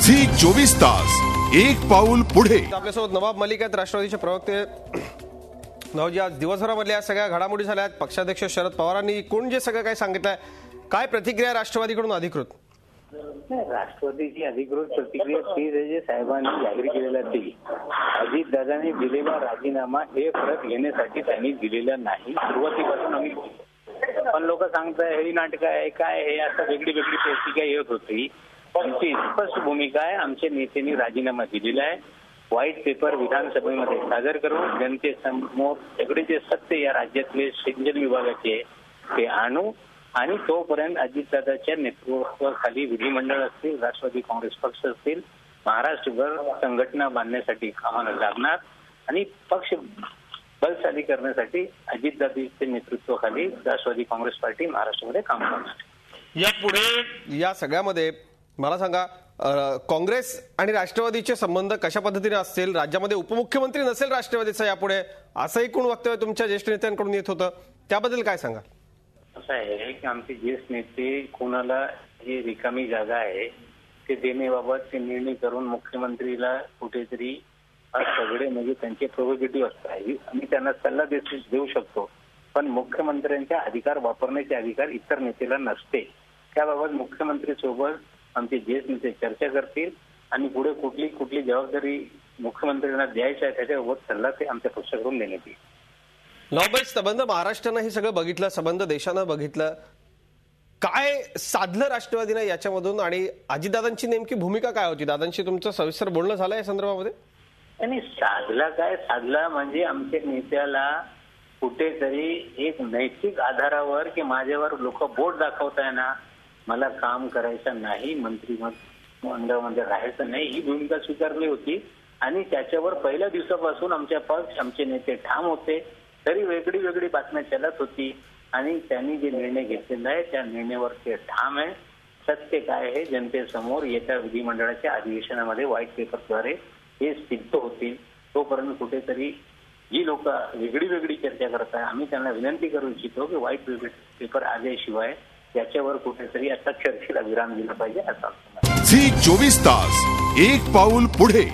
Zee 24 तास एक पाऊल पुढे। आपल्यासोबत नवाब मलिक आहेत, राष्ट्रवादीचे प्रवक्ते। नवाबजी, आज दिवसभरामधल्या सगळ्या घडामोडी झाल्यात। पक्षाध्यक्ष शरद पवारांनी एकूण जे सगळं काय सांगितलंय, काय प्रतिक्रिया राष्ट्रवादीकडून अधिकृत? राष्ट्रवादीची अधिकृत प्रतिक्रिया ती जे साहेबांनी जाहीर केलेला ती अजितदादांनी दिलेला राजीनामा हे परत घेण्यासाठी त्यांनी दिलेला नाही। सुरुवातीपासून आम्ही पण लोक सांगताय हे नाटक आहे काय, हे असं वेगळी वेगळी प्रतिक्रिया येत होती। आमची स्पष्ट भूमिका आहे, आमच्या नेत्यांनी राजीनामा दिलेला आहे। व्हाईट पेपर विधानसभेमध्ये सादर करून जनतेसमोर सगळे जे सत्य या राज्यातले सिंचन विभागाचे ते आणू आणि तोपर्यंत अजितदादाच्या नेतृत्वाखाली विधिमंडळ असतील, राष्ट्रवादी काँग्रेस पक्ष असतील, महाराष्ट्रभर संघटना बांधण्यासाठी कामाला लागणार आणि पक्ष बलशाली करण्यासाठी अजितदादाच्या नेतृत्वाखाली राष्ट्रवादी काँग्रेस पार्टी महाराष्ट्रामध्ये काम करणार। यापुढे या सगळ्यामध्ये मला सांगा, काँग्रेस आणि राष्ट्रवादीचे संबंध कशा पद्धतीने असतील? राज्यामध्ये उपमुख्यमंत्री नसेल राष्ट्रवादीचा यापुढे, असं एकूण वक्तव्य तुमच्या ज्येष्ठ नेत्यांकडून येत होतं, त्याबद्दल काय सांगा? असं आहे की आमचे ज्येष्ठ नेते कोणाला जी रिकामी जागा आहे ते देण्याबाबत ते निर्णय करून मुख्यमंत्रीला कुठेतरी सगळे म्हणजे त्यांचे प्रोव्हेटिव्ह असतात, आम्ही त्यांना सल्ला देऊ शकतो, पण मुख्यमंत्र्यांच्या अधिकार वापरण्याचे अधिकार इतर नेत्याला नसते। त्याबाबत मुख्यमंत्री सोबत आमचे ज्येष्ठ नेते चर्चा करतील आणि पुढे कुठली जबाबदारी मुख्यमंत्र्यांना द्यायची आहे त्याच्याबाबत सल्ला ते आमच्या पक्षाकडून देण्यात येईल। नवाब, संबंध महाराष्ट्रानं हे सगळं बघितलं, संबंध देशानं बघितलं, काय साधलं राष्ट्रवादीनं याच्यामधून आणि अजितदादांची नेमकी भूमिका काय होती? दादांशी तुमचं सविस्तर बोलणं झालं या संदर्भामध्ये? आणि साधला म्हणजे आमच्या नेत्याला कुठेतरी एक नैतिक आधारावर की माझ्यावर लोक बोट दाखवताय ना, मला काम करायचं नाही, मंत्रिमंडळामध्ये राहायचं नाही, ही भूमिका स्वीकारली होती आणि त्याच्यावर पहिल्या दिवसापासून आमचे नेते ठाम होते। तरी वेगळी वेगळी बातम्या चलत होती आणि त्यांनी जे निर्णय घेतलेला आहे त्या निर्णयावर ते ठाम आहे। सत्य काय आहे जनतेसमोर येत्या विधिमंडळाच्या अधिवेशनामध्ये व्हाईट पेपरद्वारे हे सिद्ध होतील। तोपर्यंत कुठेतरी जी लोक वेगळी चर्चा करतात, आम्ही त्यांना विनंती करू इच्छितो की व्हाईट पेपर आल्याशिवाय याच्यावर कुठेतरी आता चर्चेला विराम दिला पाहिजे, असं झी 24 तास एक पाऊल पुढे।